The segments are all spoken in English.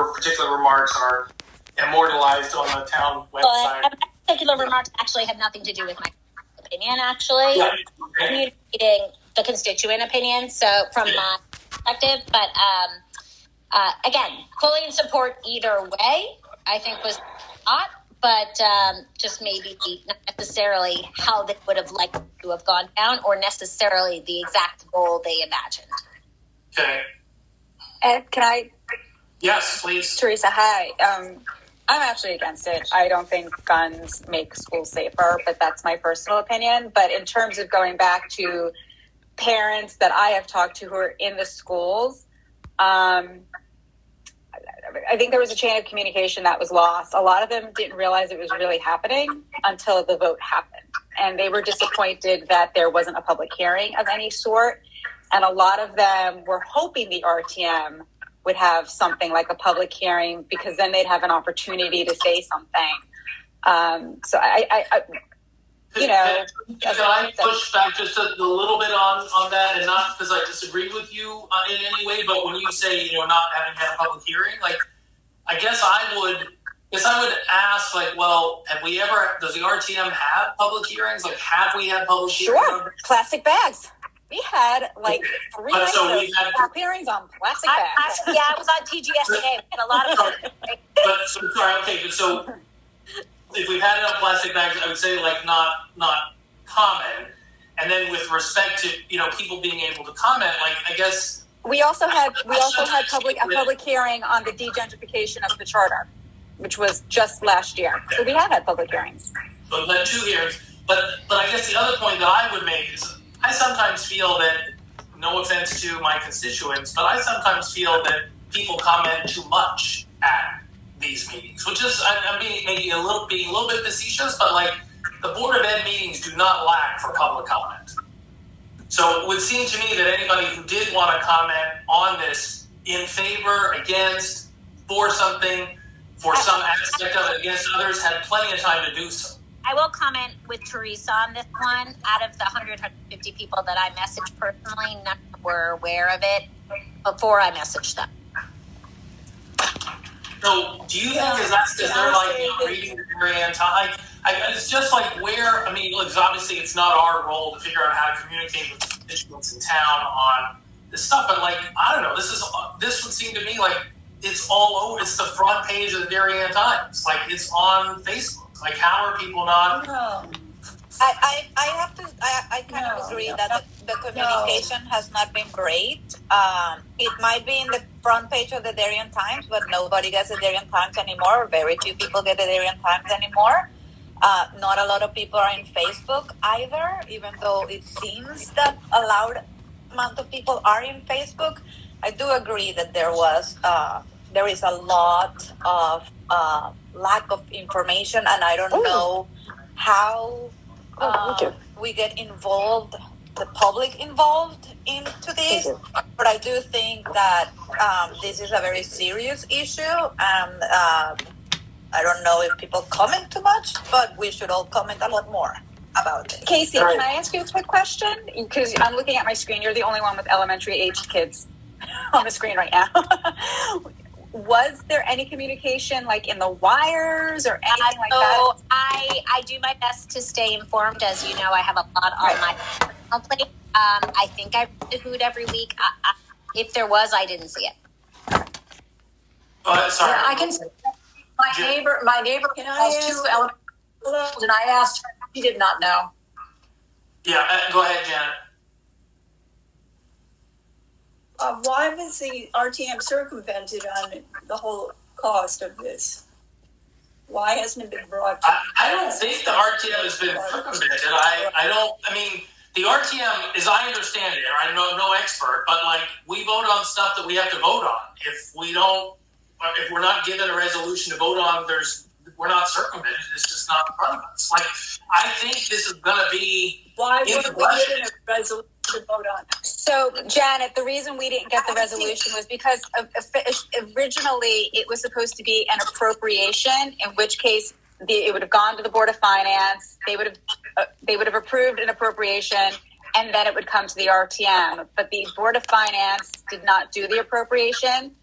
your particular remarks are immortalized on the town website. But particular remarks actually had nothing to do with my opinion, actually. Yeah. Okay. Communicating the constituent opinion, so from my perspective. But again, fully in support either way, I think was not, but just maybe not necessarily how they would have liked to have gone down or necessarily the exact goal they imagined. Okay. Ed, can I? Yes, please. Teresa, hi. I'm actually against it. I don't think guns make schools safer, but that's my personal opinion. But in terms of going back to parents that I have talked to who are in the schools, I think there was a chain of communication that was lost. A lot of them didn't realize it was really happening until the vote happened. And they were disappointed that there wasn't a public hearing of any sort. And a lot of them were hoping the RTM would have something like a public hearing because then they'd have an opportunity to say something. So Can I push back just a little bit on that, and not because I disagree with you in any way, but when you say not having had a public hearing, like I guess I would ask, like, well, does the RTM have public hearings? Like, have we had public hearings? Sure, plastic bags. We had like 3 nights of hearings on plastic bags. I was on TGS today. We had a lot of So if we've had it on plastic bags, I would say like not common. And then with respect to people being able to comment, like I guess we also had a public hearing on the degentrification of the charter, which was just last year. So we have had public hearings. But then 2 hearings. But I guess the other point that I would make is I sometimes feel that, no offense to my constituents, but I sometimes feel that people comment too much at these meetings, which is, I'm being a little bit facetious, but like the Board of Ed meetings do not lack for public comment. So it would seem to me that anybody who did want to comment on this in favor, against, for something, for some aspect of it, against others, had plenty of time to do so. I will comment with Teresa on this one. Out of the 150 people that I messaged personally, none were aware of it before I messaged them. So, do you think is that because they're like reading the very anti? It's just like obviously it's not our role to figure out how to communicate with constituents in town on this stuff, but like I don't know, this would seem to me like it's all over. It's the front page of the Darien Times. Like it's on Facebook. Like how are people not? No. I kind of agree that the communication has not been great. It might be in the front page of the Darien Times, but nobody gets the Darien Times anymore. Very few people get the Darien Times anymore. Not a lot of people are in Facebook either, even though it seems that a loud amount of people are in Facebook. I do agree that there is a lot of lack of information, and I don't know how we get involved, the public involved into this. But I do think that this is a very serious issue, and I don't know if people comment too much, but we should all comment a lot more about it. Casey, can I ask you a quick question? Because I'm looking at my screen. You're the only one with elementary-aged kids on the screen right now. Was there any communication like in the wires or anything like that? I do my best to stay informed. As you know, I have a lot on my personal plate. I think I read the Hoot every week. If there was, I didn't see it. Sorry. Yeah, I can say my neighbor has 2 elementary schools, and I asked her, she did not know. Yeah, go ahead, Janet. Why was the RTM circumvented on the whole cost of this? Why hasn't it been brought to I don't think the RTM has been circumvented. The RTM, as I understand it, I'm no expert, but like we vote on stuff that we have to vote on. If we're not given a resolution to vote on, we're not circumvented. It's just not in front of us. Like I think this is going to be. Why weren't we given a resolution to vote on? So, Janet, the reason we didn't get the resolution was because originally it was supposed to be an appropriation, in which case it would have gone to the Board of Finance. They would have approved an appropriation, and then it would come to the RTM. But the Board of Finance did not do the appropriation.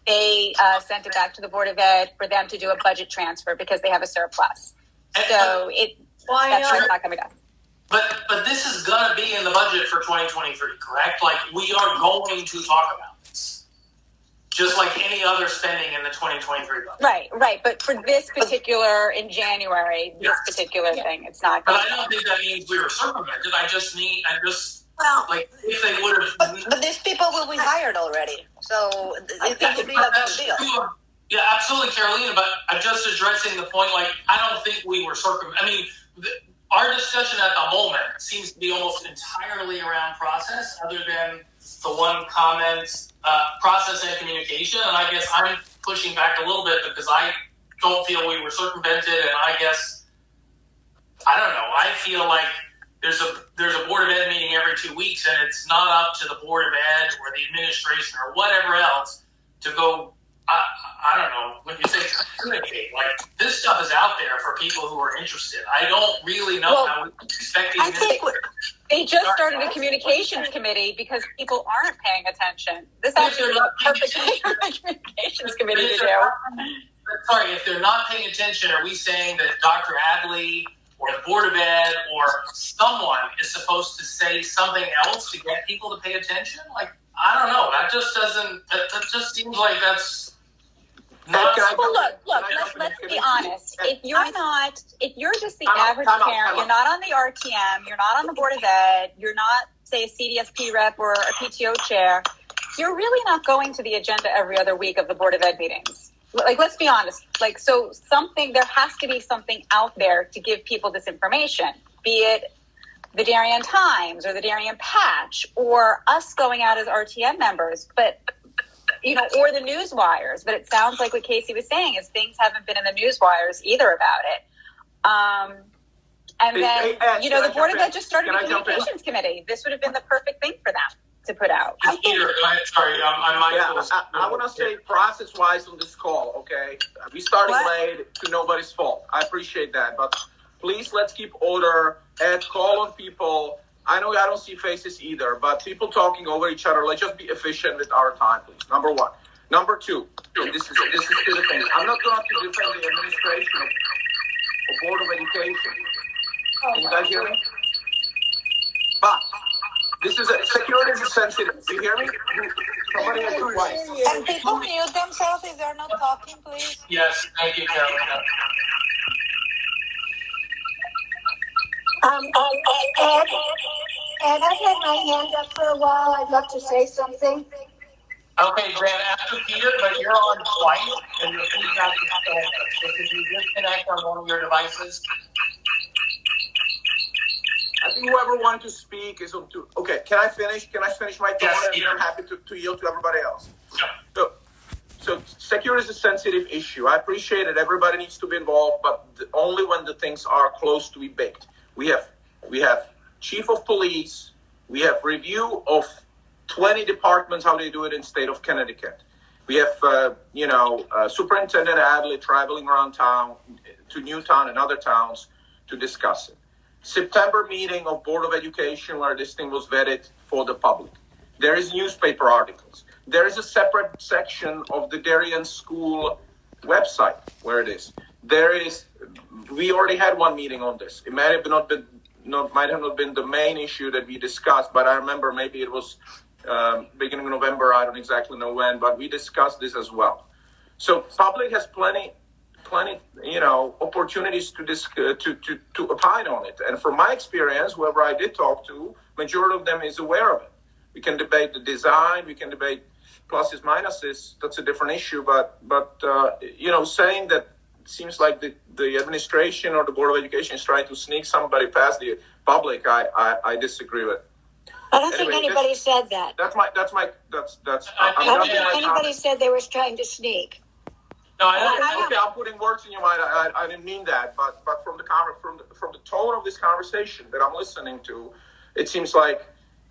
they sent it back to the Board of Ed for them to do a budget transfer because they have a surplus. So that's not coming up. But this is going to be in the budget for 2023, correct? Like, we are going to talk about this. Just like any other spending in the 2023 budget. Right. But for this particular, in January, this particular thing, it's not. But I don't think that means we were circumvented. If they would have. But these people will be hired already. So it will be a big deal. Yeah, absolutely, Carolina. But I'm just addressing the point, like, I don't think we were circumvented. I mean, our discussion at the moment seems to be almost entirely around process, other than the one comment, process and communication. And I guess I'm pushing back a little bit because I don't feel we were circumvented. And I guess, I don't know, I feel like there's a Board of Ed meeting every 2 weeks, and it's not up to the Board of Ed or the administration or whatever else to go, I don't know, when you say communicate, like, this stuff is out there for people who are interested. I don't really know how we expect these. They just started a communications committee because people aren't paying attention. This actually is a perfect thing for a communications committee to do. Sorry, if they're not paying attention, are we saying that Dr. Adley or the Board of Ed or someone is supposed to say something else to get people to pay attention? Like, I don't know. That just seems like that's not. Well, look. Let's be honest. If you're just the average parent, you're not on the RTM, you're not on the Board of Ed, you're not, say, a CDSP rep or a PTO chair, you're really not going to the agenda every other week of the Board of Ed meetings. Like, let's be honest. Like, so there has to be something out there to give people this information, be it the Darien Times or the Darien Patch or us going out as RTM members, but or the news wires. But it sounds like what Casey was saying is things haven't been in the news wires either about it. And then, the Board of Ed just started a communications committee. This would have been the perfect thing for them to put out. Peter, sorry, I'm mindful. I want to say process-wise on this call, okay? We started late, to nobody's fault. I appreciate that, but please let's keep order and call on people. I know I don't see faces either, but people talking over each other, let's just be efficient with our time, please. Number one. Number two, and this is the thing. I'm not going to defend the administration of Board of Education. Can you guys hear me? But this is security is sensitive. Do you hear me? Somebody has to twice. Can people mute themselves if they're not talking, please? Yes, thank you, Carolina. Ed, I've had my hand up for a while. I'd love to say something. Okay, Grant, after Peter, but you're on twice, and your feedback is still there. So can you disconnect on one of your devices? I think whoever wanted to speak is on two. Okay, can I finish? Can I finish my thought? Yes, and I'm happy to yield to everybody else. Yeah. So security is a sensitive issue. I appreciate it. Everybody needs to be involved, but only when the things are close to be baked. We have chief of police. We have review of 20 departments, how they do it in state of Connecticut. We have, Superintendent Adley traveling around town to Newtown and other towns to discuss it. September meeting of Board of Education where this thing was vetted for the public. There is newspaper articles. There is a separate section of the Darien School website where it is. We already had one meeting on this. It might have not been the main issue that we discussed, but I remember maybe it was beginning of November. I don't exactly know when, but we discussed this as well. So public has plenty, opportunities to opine on it. And from my experience, whoever I did talk to, majority of them is aware of it. We can debate the design. We can debate pluses, minuses. That's a different issue. But saying that it seems like the administration or the Board of Education is trying to sneak somebody past the public, I disagree with. I don't think anybody said that. I don't think anybody said they were trying to sneak. No, I'm putting words in your mind. I didn't mean that, but from the tone of this conversation that I'm listening to, it seems like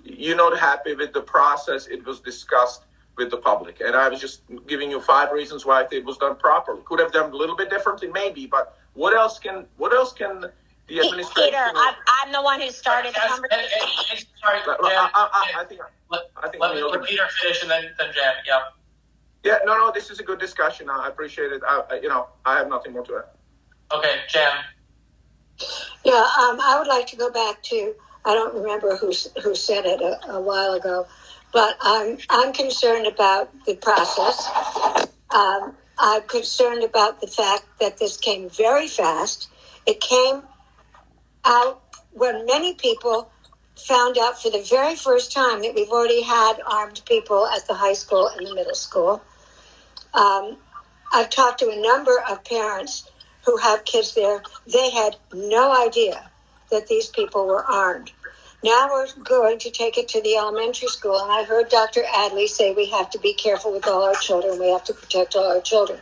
you're not happy with the process it was discussed with the public. And I was just giving you 5 reasons why I think it was done properly. Could have done a little bit differently, maybe, but what else can the administration? Peter, I'm the one who started the conversation. Sorry, Jan, let Peter finish and then Jan. Yep. Yeah, no, this is a good discussion. I appreciate it. I have nothing more to add. Okay, Jan. Yeah, I would like to go back to, I don't remember who said it a while ago, but I'm concerned about the process. I'm concerned about the fact that this came very fast. It came out when many people found out for the very first time that we've already had armed people at the high school and the middle school. I've talked to a number of parents who have kids there. They had no idea that these people were armed. Now we're going to take it to the elementary school, and I heard Dr. Adley say we have to be careful with all our children. We have to protect all our children.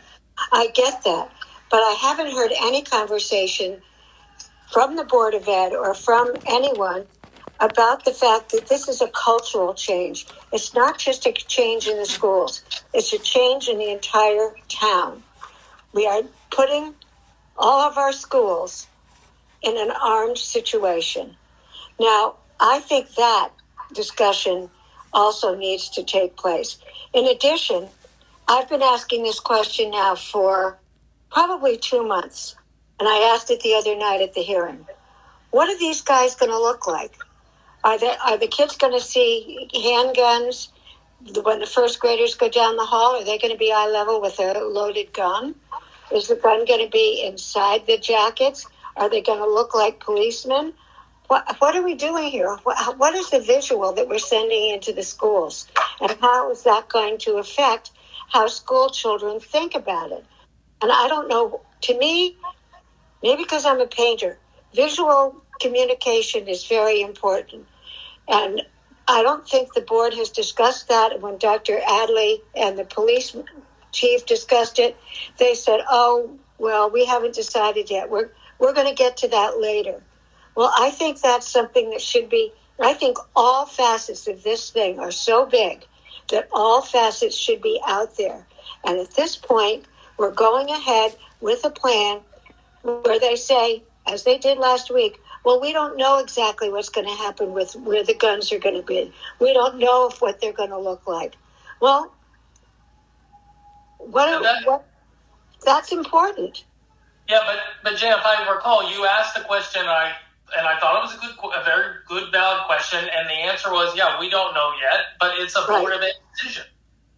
I get that, but I haven't heard any conversation from the Board of Ed or from anyone about the fact that this is a cultural change. It's not just a change in the schools. It's a change in the entire town. We are putting all of our schools in an armed situation. Now, I think that discussion also needs to take place. In addition, I've been asking this question now for probably 2 months, and I asked it the other night at the hearing. What are these guys going to look like? Are the kids going to see handguns when the first graders go down the hall? Are they going to be eye level with a loaded gun? Is the gun going to be inside the jackets? Are they going to look like policemen? What are we doing here? What is the visual that we're sending into the schools? And how is that going to affect how school children think about it? And I don't know, to me, maybe because I'm a painter, visual communication is very important. And I don't think the board has discussed that. When Dr. Adley and the police chief discussed it, they said, oh, well, we haven't decided yet. We're going to get to that later. Well, I think that's something that should be, I think all facets of this thing are so big that all facets should be out there. And at this point, we're going ahead with a plan where they say, as they did last week, well, we don't know exactly what's going to happen with where the guns are going to be. We don't know what they're going to look like. Well, that's important. Yeah, but Jan, if I recall, you asked the question, and I thought it was a very good, valid question, and the answer was, yeah, we don't know yet, but it's a Board of Ed decision.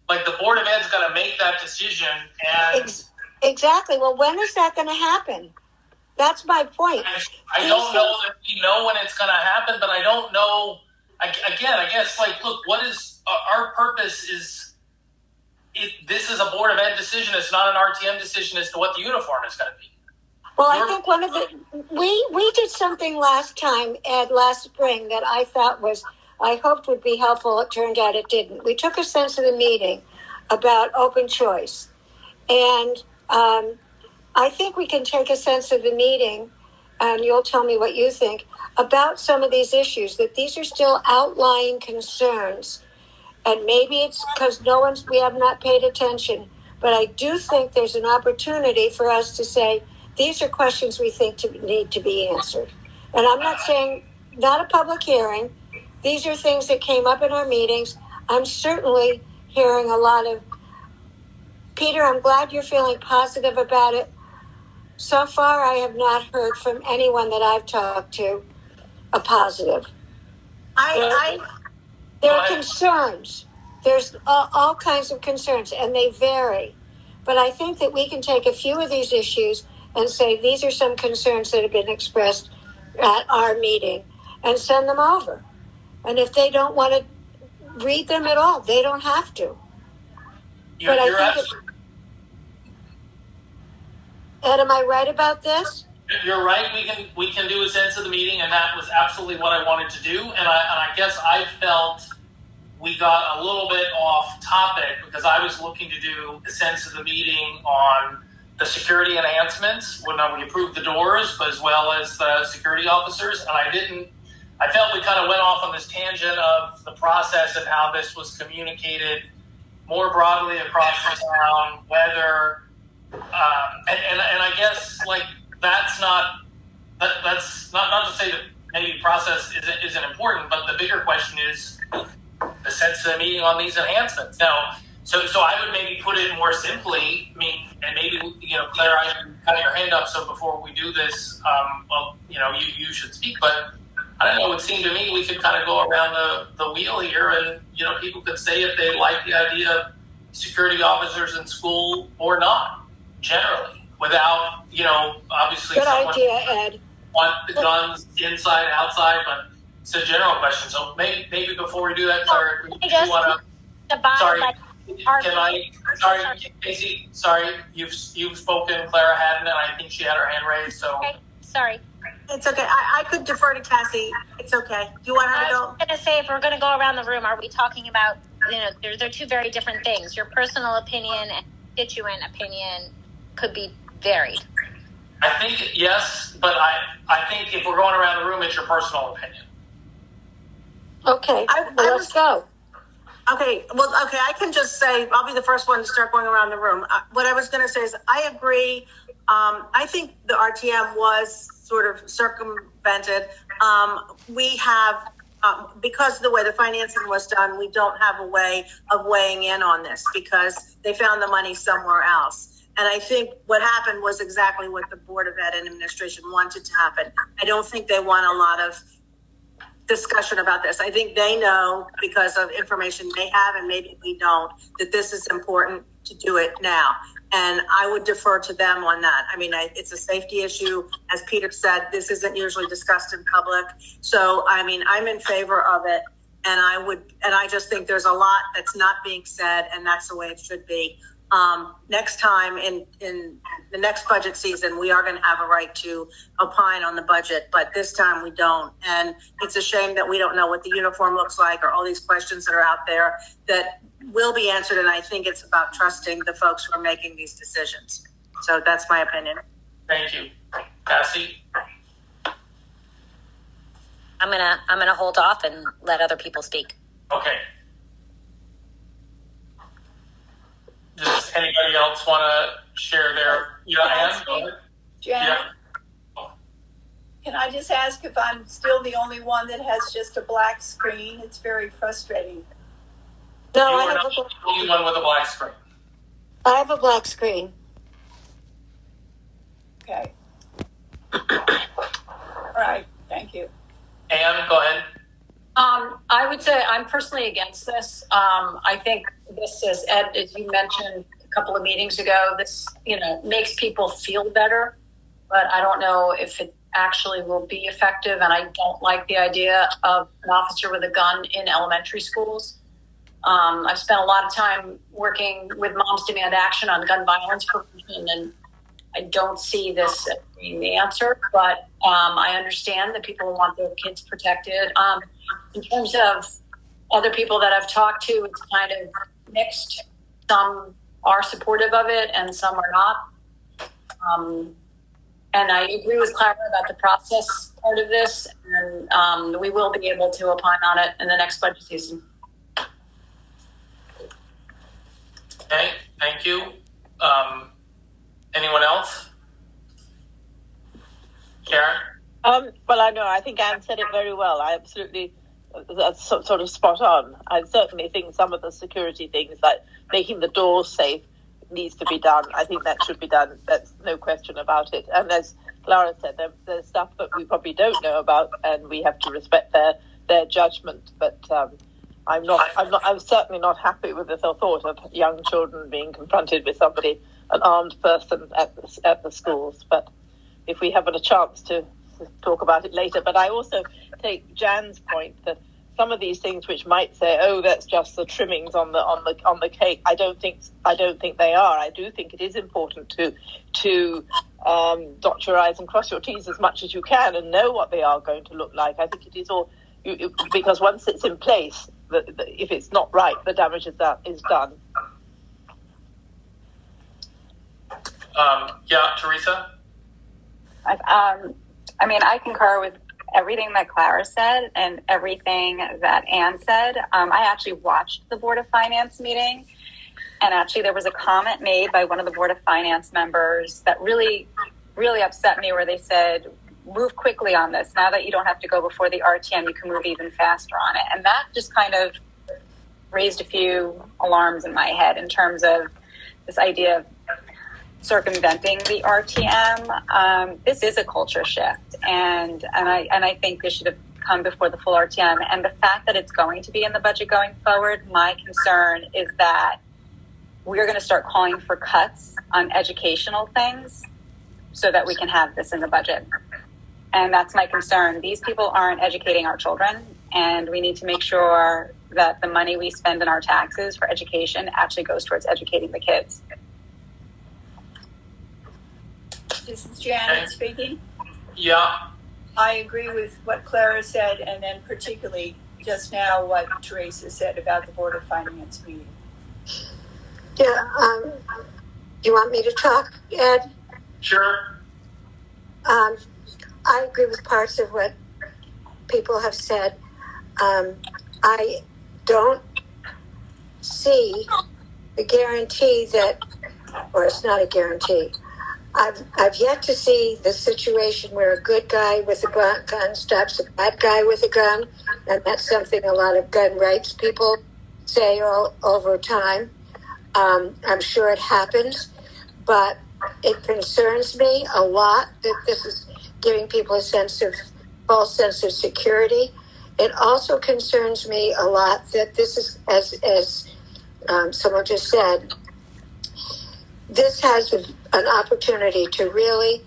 Like, the Board of Ed's going to make that decision, and... Exactly. Well, when is that going to happen? That's my point. I don't know that we know when it's going to happen, but I don't know. Again, I guess, like, look, what is our purpose is this is a Board of Ed decision. It's not an RTM decision as to what the uniform is going to be. Well, I think one of we did something last spring that I thought I hoped would be helpful. It turned out it didn't. We took a sense of the meeting about open choice. And I think we can take a sense of the meeting, and you'll tell me what you think, about some of these issues, that these are still outlying concerns. And maybe it's because we have not paid attention. But I do think there's an opportunity for us to say, these are questions we think need to be answered. And I'm not saying, not a public hearing. These are things that came up in our meetings. I'm certainly hearing a lot of, Peter, I'm glad you're feeling positive about it. So far, I have not heard from anyone that I've talked to a positive. There are concerns. There's all kinds of concerns, and they vary. But I think that we can take a few of these issues and say, these are some concerns that have been expressed at our meeting, and send them over. And if they don't want to read them at all, they don't have to. Ed, am I right about this? You're right. We can do a sense of the meeting, and that was absolutely what I wanted to do. And I guess I felt we got a little bit off topic because I was looking to do a sense of the meeting on the security enhancements when we approved the doors, but as well as the security officers. And I felt we kind of went off on this tangent of the process and how this was communicated more broadly across the town, whether, and I guess, like, that's not to say that maybe process isn't important, but the bigger question is the sense of the meeting on these enhancements. Now, So I would maybe put it more simply. I mean, and maybe, Claire, I'm cutting your hand up. So before we do this, you should speak. But I don't know. It would seem to me we could kind of go around the wheel here, and people could say if they like the idea of security officers in school or not, generally, without obviously Good someone idea, Ed. want the guns inside, outside. But it's a general question. So maybe before we do that, Claire, do you want to? Sorry. Can I? Sorry, Casey. Sorry, you've spoken. Clara hadn't, and I think she had her hand raised. So okay. Sorry. It's okay. I could defer to Cassie. It's okay. Do you want her to go? I was going to say, if we're going to go around the room, are we talking about they're two very different things. Your personal opinion and constituent opinion could be varied. I think yes, but I think if we're going around the room, it's your personal opinion. Okay, let's go. Okay, I can just say, I'll be the first one to start going around the room. What I was going to say is, I agree. I think the RTM was sort of circumvented. We have, because of the way the financing was done, we don't have a way of weighing in on this because they found the money somewhere else. And I think what happened was exactly what the Board of Ed and Administration wanted to happen. I don't think they want a lot of discussion about this. I think they know, because of information they have and maybe we don't, that this is important to do it now. And I would defer to them on that. I mean, it's a safety issue. As Peter said, this isn't usually discussed in public. So, I mean, I'm in favor of it. And I just think there's a lot that's not being said, and that's the way it should be. Next time in the next budget season, we are going to have a right to opine on the budget, but this time we don't. And it's a shame that we don't know what the uniform looks like or all these questions that are out there that will be answered. And I think it's about trusting the folks who are making these decisions. So that's my opinion. Thank you. Cassie? I'm gonna hold off and let other people speak. Okay. Does anybody else want to share their? Anne? Jen, Yeah. can I just ask if I'm still the only one that has just a black screen? It's very frustrating. No, You I are have, not the only one with a black screen. I have a black screen. Okay. All right. Thank you. Anne, go ahead. I would say I'm personally against this. I think this is, Ed, as you mentioned a couple of meetings ago, this, makes people feel better, but I don't know if it actually will be effective. And I don't like the idea of an officer with a gun in elementary schools. I've spent a lot of time working with Moms Demand Action on gun violence prevention, and I don't see this as being the answer, but I understand that people want their kids protected. In terms of other people that I've talked to, it's kind of mixed. Some are supportive of it and some are not. And I agree with Clara about the process part of this, and we will be able to opine on it in the next budget season. Okay, thank you. Anyone else? Karen? Well, I think Anne said it very well. I absolutely, that's sort of spot on. I certainly think some of the security things, like making the doors safe, needs to be done. I think that should be done. That's no question about it. And as Clara said, there's stuff that we probably don't know about, and we have to respect their judgment. But I'm certainly not happy with the thought of young children being confronted with an armed person at the schools. But if we have a chance to talk about it later. But I also take Jan's point that some of these things which might say, oh, that's just the trimmings on the cake. I don't think they are. I do think it is important to dot your I's and cross your T's as much as you can and know what they are going to look like. I think it is all because once it's in place, if it's not right, the damage is done. Teresa? I concur with everything that Clara said and everything that Anne said. I actually watched the Board of Finance meeting, and actually there was a comment made by one of the Board of Finance members that really, really upset me, where they said, move quickly on this. Now that you don't have to go before the RTM, you can move even faster on it. And that just kind of raised a few alarms in my head in terms of this idea of circumventing the RTM. This is a culture shift, and I think this should have come before the full RTM. And the fact that it's going to be in the budget going forward, my concern is that we're going to start calling for cuts on educational things so that we can have this in the budget. And that's my concern. These people aren't educating our children, and we need to make sure that the money we spend in our taxes for education actually goes towards educating the kids. This is Janet speaking. Yeah. I agree with what Clara said, and then particularly just now what Teresa said about the Board of Finance meeting. Yeah, do you want me to talk, Ed? Sure. I agree with parts of what people have said. I don't see the guarantee that, or it's not a guarantee. I've yet to see the situation where a good guy with a gun stops a bad guy with a gun, and that's something a lot of gun rights people say all over time. I'm sure it happens, but it concerns me a lot that this is giving people a false sense of security. It also concerns me a lot that this is, as someone just said, this has an opportunity to really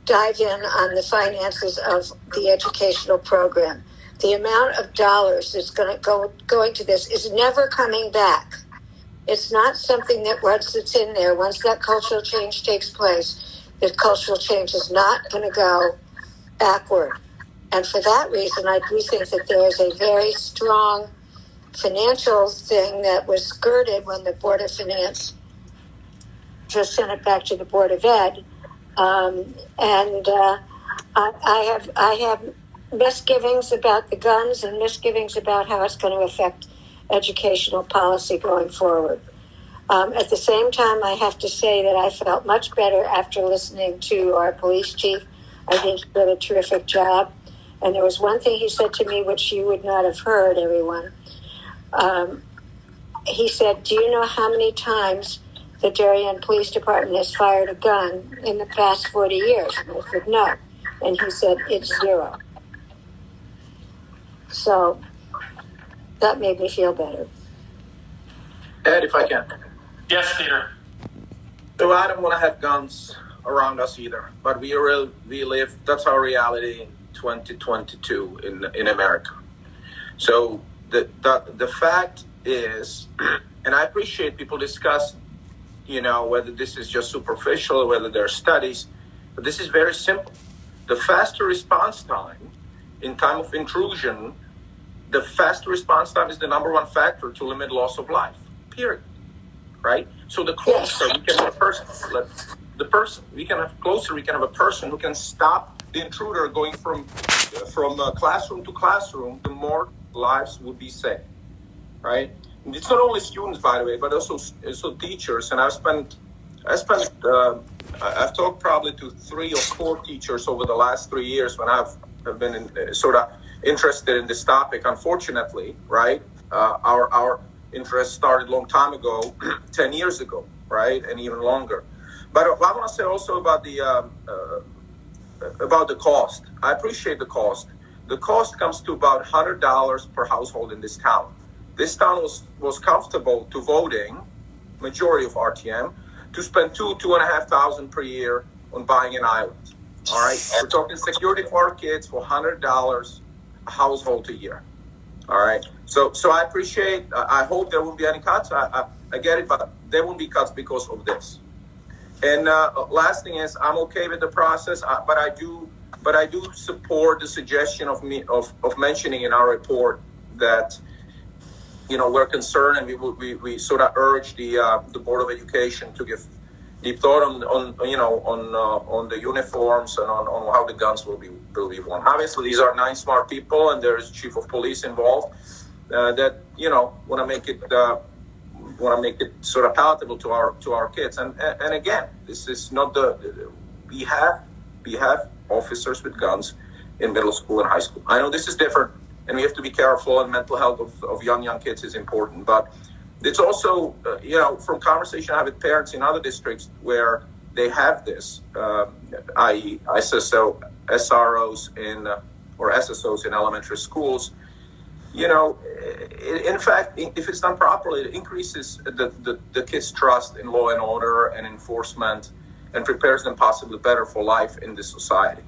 dive in on the finances of the educational program. The amount of dollars that's going to this is never coming back. It's not something that once it's in there, once that cultural change takes place, the cultural change is not going to go backward. And for that reason, I do think that there is a very strong financial thing that was skirted when the Board of Finance just sent it back to the Board of Ed. I have misgivings about the guns and misgivings about how it's going to affect educational policy going forward. At the same time, I have to say that I felt much better after listening to our police chief. I think he did a terrific job. And there was one thing he said to me, which you would not have heard, everyone. He said, "Do you know how many times the Darien Police Department has fired a gun in the past 40 years?" And I said, "No." And he said, "It's 0. So that made me feel better. Ed, if I can. Yes, Peter. So I don't want to have guns around us either, but we live, that's our reality in 2022 in America. So the fact is, and I appreciate people discuss, whether this is just superficial or whether there are studies, but this is very simple. The faster response time in time of intrusion, the faster response time is the number one factor to limit loss of life, period. Right? So the closer we can have a person, we can have a person who can stop the intruder going from classroom to classroom, the more lives would be saved. Right? And it's not only students, by the way, but also teachers. And I've talked probably to 3 or 4 teachers over the last 3 years when I've been sort of interested in this topic. Unfortunately, right? Our interest started a long time ago, 10 years ago, right? And even longer. But I want to say also about the cost. I appreciate the cost. The cost comes to about $100 per household in this town. This town was comfortable to voting, majority of RTM, to spend $2,500 per year on buying an island. All right, we're talking security for our kids for $100 a household a year. All right, so I appreciate. I hope there won't be any cuts. I get it, but there won't be cuts because of this. And last thing is, I'm okay with the process, but I do support the suggestion of mentioning in our report that we're concerned, and we sort of urge the Board of Education to give deep thought on the uniforms and on how the guns will be worn. Obviously, these are 9 smart people, and there's chief of police involved that want to make it sort of palatable to our kids. And again, this is not we have officers with guns in middle school and high school. I know this is different, and we have to be careful, and mental health of young kids is important. But it's also, from conversation I have with parents in other districts where they have this, i.e. SROs or SSOs in elementary schools. In fact, if it's done properly, it increases the kids' trust in law and order and enforcement, and prepares them possibly better for life in this society.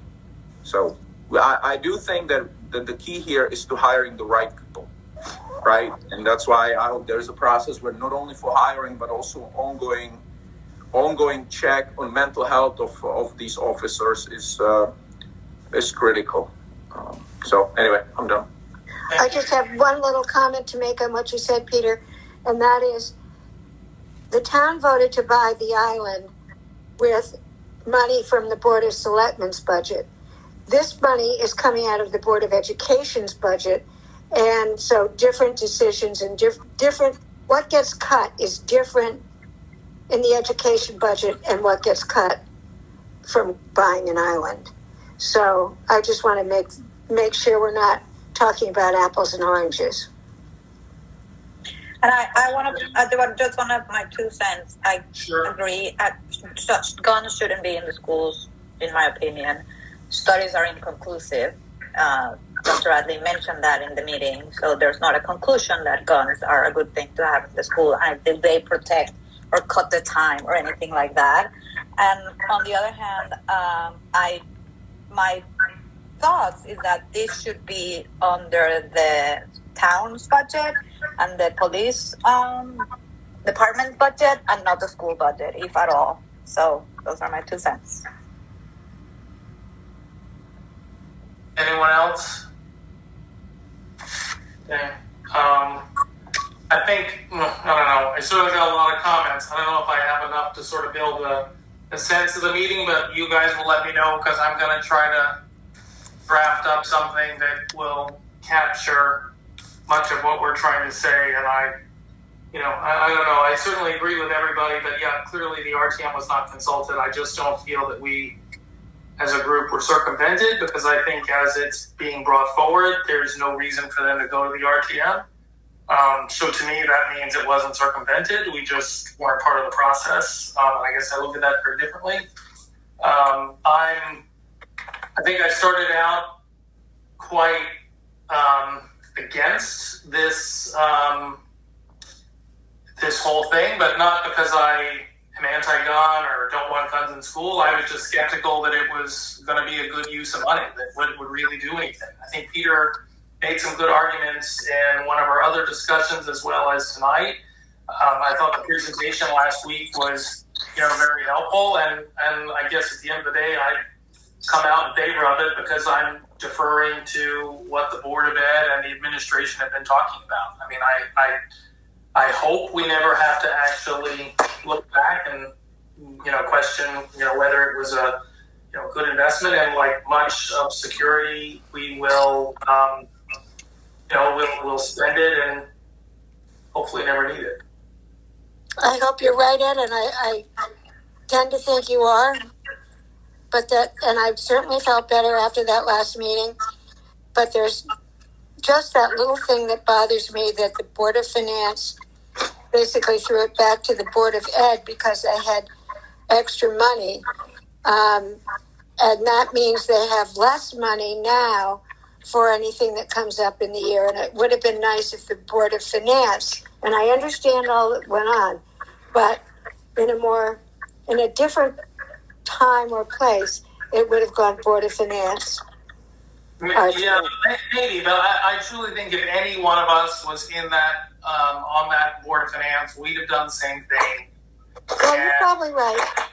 So I do think that the key here is to hiring the right people, right? And that's why I hope there's a process where not only for hiring, but also ongoing check on mental health of these officers is critical. So anyway, I'm done. I just have one little comment to make on what you said, Peter, and that is the town voted to buy the island with money from the Board of Selectmen's budget. This money is coming out of the Board of Education's budget, and so different decisions and different what gets cut is different in the education budget and what gets cut from buying an island. So I just want to make sure we're not talking about apples and oranges. And I just one of my 2 cents. I agree. Guns shouldn't be in the schools, in my opinion. Studies are inconclusive. Dr. Adley mentioned that in the meeting. So there's not a conclusion that guns are a good thing to have in the school. And did they protect or cut the time or anything like that? And on the other hand, my thoughts is that this should be under the town's budget and the police department budget and not the school budget, if at all. So those are my 2 cents. Anyone else? Okay. I think, I don't know. I sort of got a lot of comments. I don't know if I have enough to sort of build a sense of the meeting, but you guys will let me know, because I'm going to try to draft up something that will capture much of what we're trying to say. And I don't know. I certainly agree with everybody, but yeah, clearly the RTM was not consulted. I just don't feel that we, as a group, were circumvented, because I think as it's being brought forward, there's no reason for them to go to the RTM. So to me, that means it wasn't circumvented. We just weren't part of the process. I guess I look at that very differently. I think I started out quite against this this whole thing, but not because I am anti-gun or don't want guns in school. I was just skeptical that it was going to be a good use of money, that would really do anything. I think Peter made some good arguments in one of our other discussions as well as tonight. I thought the presentation last week was, very helpful, and I guess at the end of the day, I come out in favor of it because I'm deferring to what the Board of Ed and the administration have been talking about. I mean, I hope we never have to actually look back and question whether it was a good investment, and like much of security, we will we'll spend it and hopefully never need it. I hope you're right, Ed, and I tend to think you are. And I certainly felt better after that last meeting. But there's just that little thing that bothers me, that the Board of Finance basically threw it back to the Board of Ed because they had extra money. And that means they have less money now for anything that comes up in the year. And it would have been nice if the Board of Finance, and I understand all that went on, but in a different time or place, it would have gone Board of Finance. Yeah, maybe, but I truly think if any one of us was in that on that Board of Finance, we'd have done the same thing. Well, you're probably right.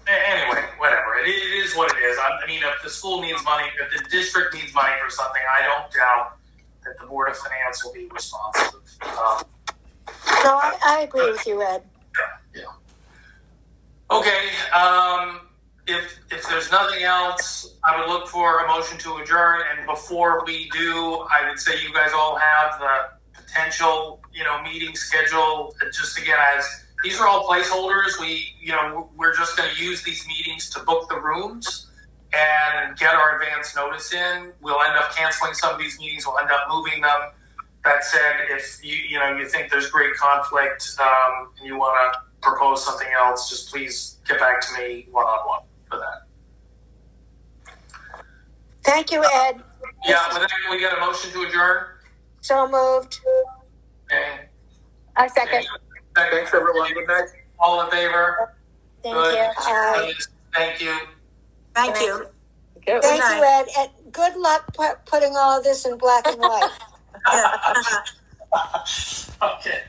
Anyway, whatever. It is what it is. I mean, if the school needs money, if the district needs money for something, I don't doubt that the Board of Finance will be responsive. No, I agree with you, Ed. Yeah. Okay. If there's nothing else, I would look for a motion to adjourn. And before we do, I would say you guys all have the potential, meeting schedule. Just again, as these are all placeholders, we're just going to use these meetings to book the rooms. and get our advance notice in. We'll end up canceling some of these meetings. We'll end up moving them. That said, if you think there's great conflict and you want to propose something else, just please get back to me one-on-one for that. Thank you, Ed. Yeah, with that, can we get a motion to adjourn? So moved. Okay. I second. Thanks, everyone. Good night. All in favor? Thank Good. you. Thank you. Thank you. Thank you, Ed. And good luck putting all of this in black and white. Yeah. Okay.